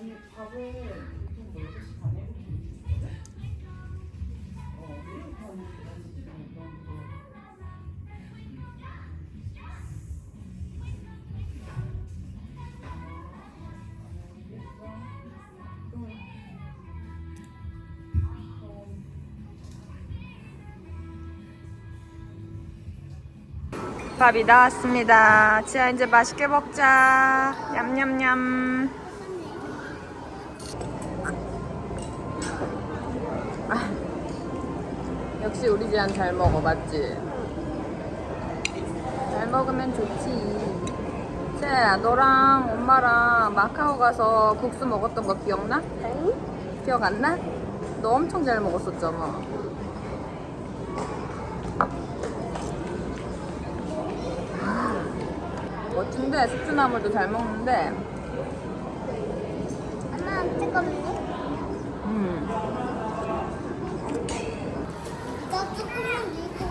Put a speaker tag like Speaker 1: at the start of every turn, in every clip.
Speaker 1: 아니 밥을 좀 12시 반에 이렇게 이렇게 하면 되지. 너무
Speaker 2: 밥이 나왔습니다. 지아 이제 맛있게 먹자. 냠냠냠. 역시 우리 지안 잘 먹어, 맞지? 잘 먹으면 좋지. 지아야, 너랑 엄마랑 마카오 가서 국수 먹었던 거 기억나?
Speaker 3: 아니?
Speaker 2: 기억 안 나? 너 엄청 잘 먹었었잖아. 멋진데, 숙주나물도 잘 먹는데.
Speaker 3: 엄마 뜨겁니? 너 조금만 밀고 가.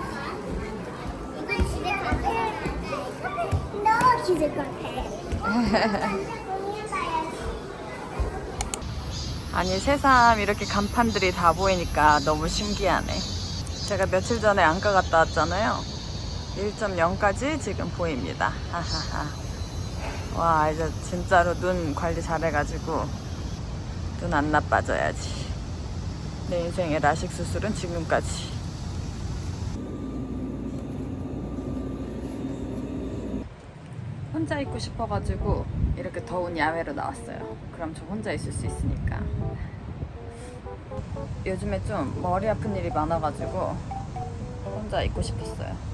Speaker 3: 이거 집에 가져야 너 기댈 것 같아.
Speaker 2: 아니, 새삼 이렇게 간판들이 다 보이니까 너무 신기하네. 제가 며칠 전에 안과 갔다 왔잖아요. 1.0까지 지금 보입니다. 하하하. 와, 이제 진짜로 눈 관리 잘해가지고 눈 안 나빠져야지. 내 인생의 라식 수술은 지금까지. 혼자 있고 싶어가지고 이렇게 더운 야외로 나왔어요. 그럼 저 혼자 있을 수 있으니까. 요즘에 좀 머리 아픈 일이 많아가지고 혼자 있고 싶었어요.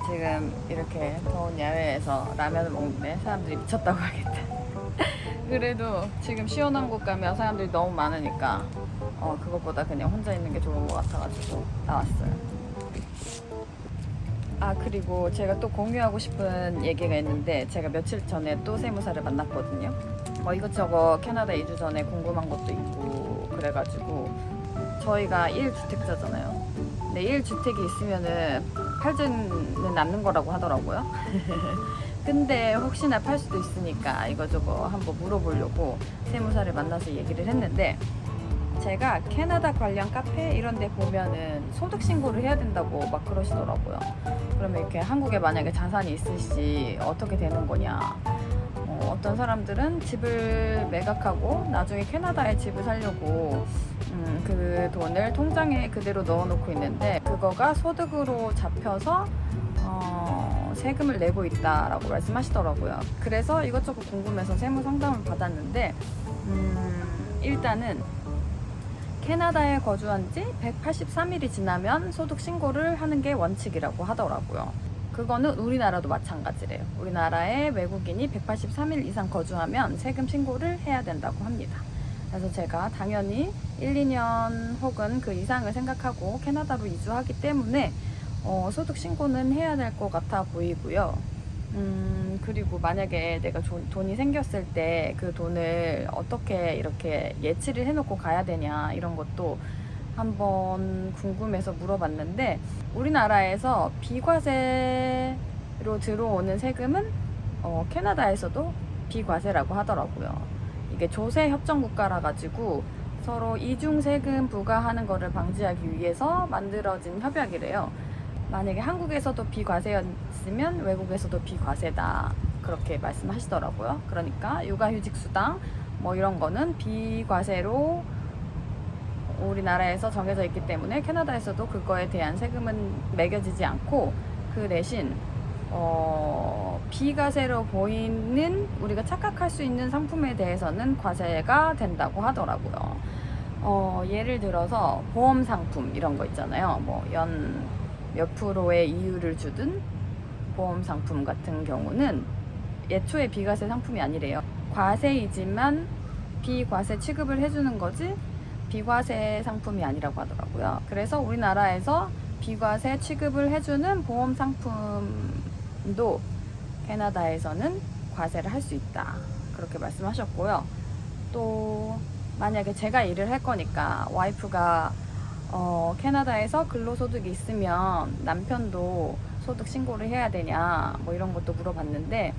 Speaker 2: 지금 이렇게 더운 야외에서 라면을 먹는데 사람들이 미쳤다고 하겠다. 그래도 지금 시원한 곳 가면 사람들이 너무 많으니까 그것보다 그냥 혼자 있는 게 좋은 것 같아가지고 나왔어요. 아, 그리고 제가 또 공유하고 싶은 얘기가 있는데, 제가 며칠 전에 또 세무사를 만났거든요. 이것저것 캐나다 이주 전에 궁금한 것도 있고 그래가지고, 저희가 1주택자잖아요. 근데 1주택이 있으면은 팔지는 않는 거라고 하더라고요. 근데 혹시나 팔 수도 있으니까 이거저거 한번 물어보려고 세무사를 만나서 얘기를 했는데, 제가 캐나다 관련 카페 이런 데 보면은 소득 신고를 해야 된다고 막 그러시더라고요. 그러면 이렇게 한국에 만약에 자산이 있으시 어떻게 되는 거냐. 어떤 사람들은 집을 매각하고 나중에 캐나다에 집을 사려고 그 돈을 통장에 그대로 넣어놓고 있는데, 그거가 소득으로 잡혀서 세금을 내고 있다라고 말씀하시더라고요. 그래서 이것저것 궁금해서 세무 상담을 받았는데, 일단은 캐나다에 거주한 지 183일이 지나면 소득 신고를 하는 게 원칙이라고 하더라고요. 그거는 우리나라도 마찬가지래요. 우리나라에 외국인이 183일 이상 거주하면 세금 신고를 해야 된다고 합니다. 그래서 제가 당연히 1, 2년 혹은 그 이상을 생각하고 캐나다로 이주하기 때문에 소득 신고는 해야 될 것 같아 보이고요. 그리고 만약에 내가 돈이 생겼을 때 그 돈을 어떻게 이렇게 예치를 해놓고 가야 되냐, 이런 것도 한번 궁금해서 물어봤는데, 우리나라에서 비과세로 들어오는 세금은 캐나다에서도 비과세라고 하더라고요. 이게 조세 협정 국가라 가지고 서로 이중 세금 부과하는 거를 방지하기 위해서 만들어진 협약이래요. 만약에 한국에서도 비과세였으면 외국에서도 비과세다, 그렇게 말씀하시더라고요. 그러니까 육아휴직수당 뭐 이런 거는 비과세로 우리나라에서 정해져 있기 때문에 캐나다에서도 그거에 대한 세금은 매겨지지 않고, 그 대신 비과세로 보이는, 우리가 착각할 수 있는 상품에 대해서는 과세가 된다고 하더라고요. 예를 들어서 보험 상품 이런 거 있잖아요. 뭐 몇 프로의 이율을 주든 보험 상품 같은 경우는 애초에 비과세 상품이 아니래요. 과세이지만 비과세 취급을 해주는 거지 비과세 상품이 아니라고 하더라고요. 그래서 우리나라에서 비과세 취급을 해주는 보험 상품도 캐나다에서는 과세를 할 수 있다, 그렇게 말씀하셨고요. 또 만약에 제가 일을 할 거니까 와이프가 캐나다에서 근로소득이 있으면 남편도 소득 신고를 해야 되냐 뭐 이런 것도 물어봤는데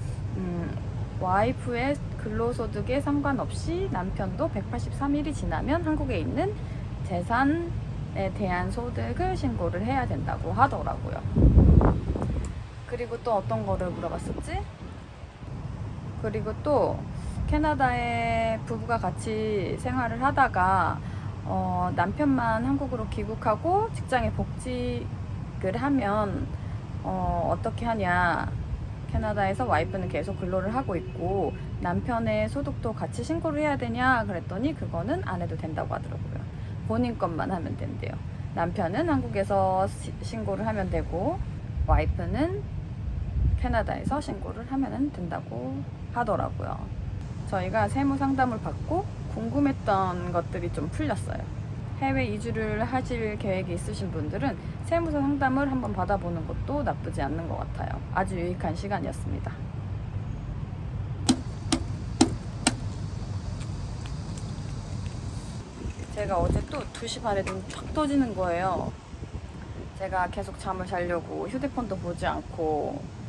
Speaker 2: 와이프의 근로소득에 상관없이 남편도 183일이 지나면 한국에 있는 재산에 대한 소득을 신고를 해야 된다고 하더라고요. 그리고 또 어떤 거를 물어봤었지? 그리고 또 캐나다에 부부가 같이 생활을 하다가 남편만 한국으로 귀국하고 직장에 복직을 하면 어떻게 하냐. 캐나다에서 와이프는 계속 근로를 하고 있고 남편의 소득도 같이 신고를 해야 되냐 그랬더니 그거는 안 해도 된다고 하더라고요. 본인 것만 하면 된대요. 남편은 한국에서 신고를 하면 되고 와이프는 캐나다에서 신고를 하면 된다고 하더라고요. 저희가 세무 상담을 받고 궁금했던 것들이 좀 풀렸어요. 해외 이주를 하실 계획이 있으신 분들은 세무서 상담을 한번 받아보는 것도 나쁘지 않는 것 같아요. 아주 유익한 시간이었습니다. 제가 어제 또 2시 반에 눈이 탁 떠지는 거예요. 제가 계속 잠을 자려고 휴대폰도 보지 않고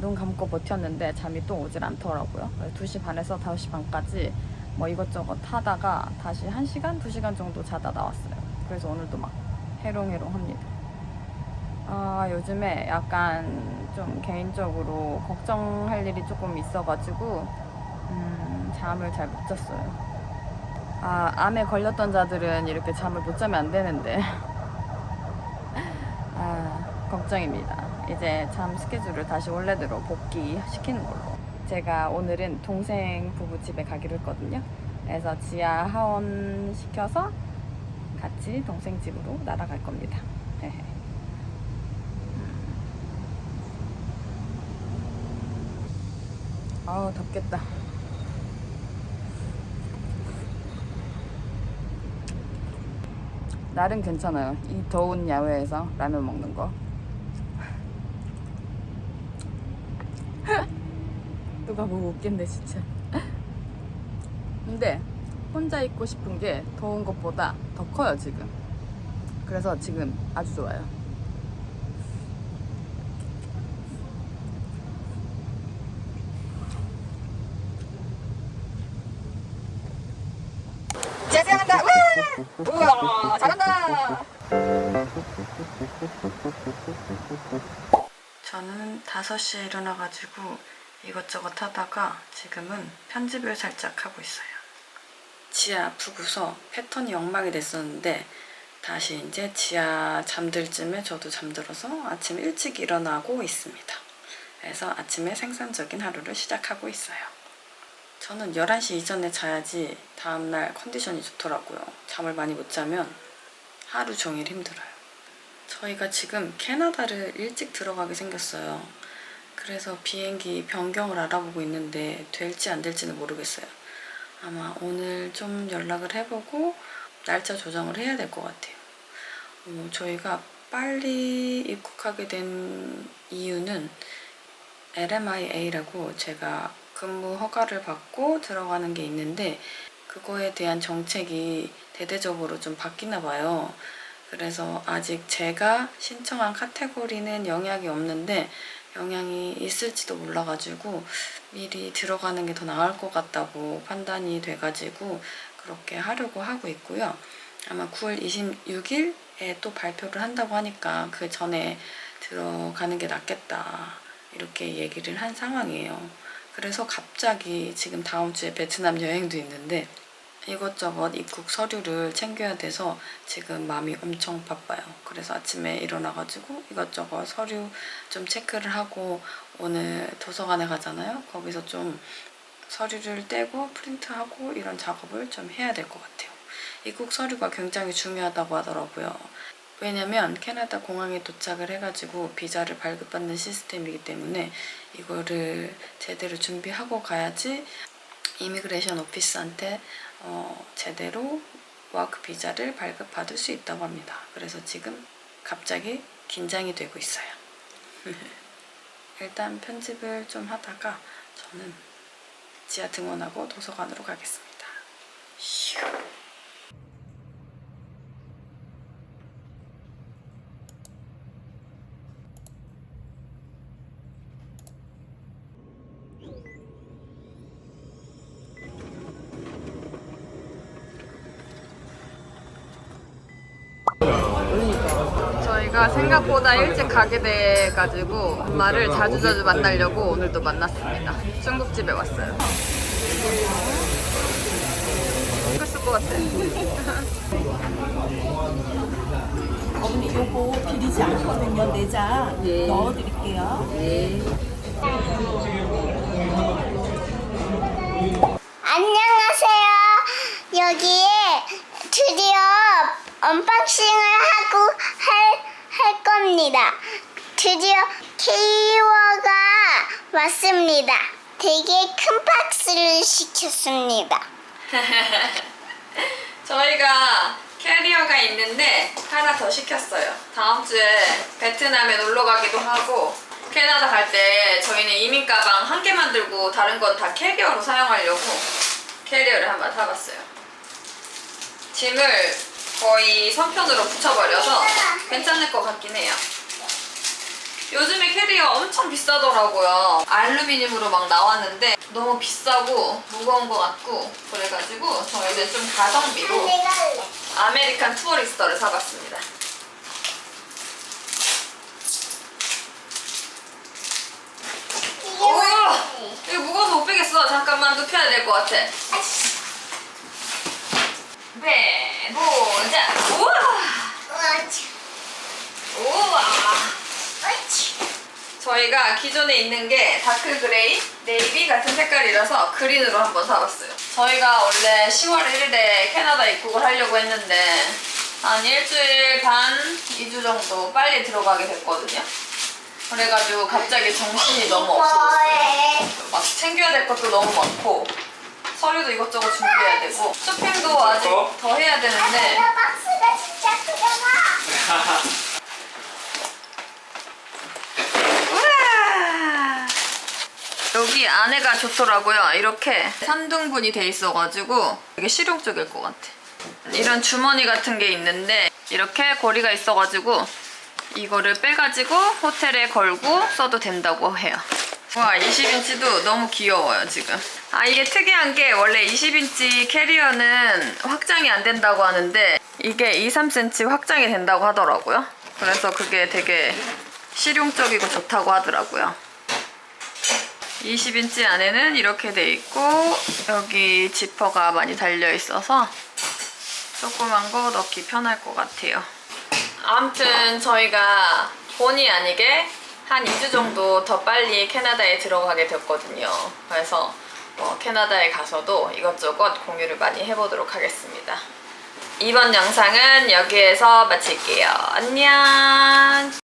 Speaker 2: 눈 감고 버텼는데 잠이 또 오질 않더라고요. 2시 반에서 5시 반까지 뭐 이것저것 하다가 다시 1시간, 2시간 정도 자다 나왔어요. 그래서 오늘도 막 해롱해롱 합니다. 요즘에 약간 좀 개인적으로 걱정할 일이 조금 있어가지고 잠을 잘 못 잤어요. 암에 걸렸던 자들은 이렇게 잠을 못 자면 안 되는데 걱정입니다. 이제 잠 스케줄을 다시 원래대로 복귀시키는 걸로. 제가 오늘은 동생 부부 집에 가기로 했거든요. 그래서 지하 하원 시켜서 같이 동생 집으로 날아갈 겁니다. 아우 덥겠다. 날은 괜찮아요. 이 더운 야외에서 라면 먹는 거. 누가 보고 웃겠네 진짜. 근데 혼자 있고 싶은 게 더운 것보다 더 커요 지금. 그래서 지금 아주 좋아요. 잘한다. 우와 잘한다. 저는 5시에 일어나가지고 이것저것 하다가 지금은 편집을 살짝 하고 있어요. 지아 아프고서 패턴이 엉망이 됐었는데 다시 이제 지아 잠들 쯤에 저도 잠들어서 아침 일찍 일어나고 있습니다. 그래서 아침에 생산적인 하루를 시작하고 있어요. 저는 11시 이전에 자야지 다음날 컨디션이 좋더라고요. 잠을 많이 못 자면 하루 종일 힘들어요. 저희가 지금 캐나다를 일찍 들어가게 생겼어요. 그래서 비행기 변경을 알아보고 있는데 될지 안 될지는 모르겠어요. 아마 오늘 좀 연락을 해보고 날짜 조정을 해야 될 것 같아요. 저희가 빨리 입국하게 된 이유는 LMIA라고 제가 근무 허가를 받고 들어가는 게 있는데 그거에 대한 정책이 대대적으로 좀 바뀌나 봐요. 그래서 아직 제가 신청한 카테고리는 영향이 없는데 영향이 있을지도 몰라가지고 미리 들어가는 게 더 나을 것 같다고 판단이 돼가지고 그렇게 하려고 하고 있고요. 아마 9월 26일에 또 발표를 한다고 하니까 그 전에 들어가는 게 낫겠다 이렇게 얘기를 한 상황이에요. 그래서 갑자기 지금 다음 주에 베트남 여행도 있는데 이것저것 입국 서류를 챙겨야 돼서 지금 마음이 엄청 바빠요. 그래서 아침에 일어나가지고 이것저것 서류 좀 체크를 하고 오늘 도서관에 가잖아요. 거기서 좀 서류를 떼고 프린트하고 이런 작업을 좀 해야 될 것 같아요. 입국 서류가 굉장히 중요하다고 하더라고요. 왜냐면 캐나다 공항에 도착을 해가지고 비자를 발급받는 시스템이기 때문에 이거를 제대로 준비하고 가야지 이미그레이션 오피스한테 제대로 워크 비자를 발급받을 수 있다고 합니다. 그래서 지금 갑자기 긴장이 되고 있어요. 일단 편집을 좀 하다가 저는 지하 등원하고 도서관으로 가겠습니다. 저희가 생각보다 일찍 가게 돼가지고 엄마를 자주자주 만나려고 오늘도 만났습니다. 중국집에 왔어요. 맛있을 것 같아.
Speaker 4: 어머니 요거 비리지 않거든요. 내장
Speaker 2: 네.
Speaker 4: 넣어드릴게요.
Speaker 2: 네.
Speaker 3: 안녕하세요. 여기에 드디어 언박싱을 하고 할 겁니다. 드디어 케이워가 왔습니다. 되게 큰 박스를 시켰습니다.
Speaker 2: 저희가 캐리어가 있는데 하나 더 시켰어요. 다음 주에 베트남에 놀러 가기도 하고 캐나다 갈 때 저희는 이민 가방 한 개만 들고 다른 건 다 캐리어로 사용하려고 캐리어를 한번 사봤어요. 짐을 거의 선편으로 붙여버려서 괜찮을 것 같긴 해요. 요즘에 캐리어 엄청 비싸더라고요. 알루미늄으로 막 나왔는데 너무 비싸고 무거운 것 같고 그래가지고 저희는 좀 가성비로 아메리칸 투어리스터를 사봤습니다. 우와! 이거 무거워서 못 빼겠어. 잠깐만 눕혀야 될 것 같아. 빼보자. 우와! 우와! 저희가 기존에 있는 게 다크 그레이, 네이비 같은 색깔이라서 그린으로 한번 사봤어요. 저희가 원래 10월 1일에 캐나다 입국을 하려고 했는데 한 일주일 반, 2주 정도 빨리 들어가게 됐거든요. 그래가지고 갑자기 정신이 너무 없어졌어요. 막 챙겨야 될 것도 너무 많고 서류도 이것저것 준비해야 되고 쇼핑도 아직 더 해야 되는데
Speaker 3: 박스가 진짜 크잖아.
Speaker 2: 우와! 여기 안에가 좋더라고요. 이렇게 3등분이 돼 있어가지고 되게 실용적일 것 같아. 이런 주머니 같은 게 있는데 이렇게 고리가 있어가지고 이거를 빼가지고 호텔에 걸고 써도 된다고 해요. 와, 20인치도 너무 귀여워요 지금. 아, 이게 특이한 게 원래 20인치 캐리어는 확장이 안 된다고 하는데 이게 2, 3cm 확장이 된다고 하더라고요. 그래서 그게 되게 실용적이고 좋다고 하더라고요. 20인치 안에는 이렇게 돼 있고 여기 지퍼가 많이 달려 있어서 조그만 거 넣기 편할 것 같아요. 아무튼 저희가 본의 아니게 한 2주 정도 더 빨리 캐나다에 들어가게 됐거든요. 그래서 캐나다에 가서도 이것저것 공유를 많이 해보도록 하겠습니다. 이번 영상은 여기에서 마칠게요. 안녕.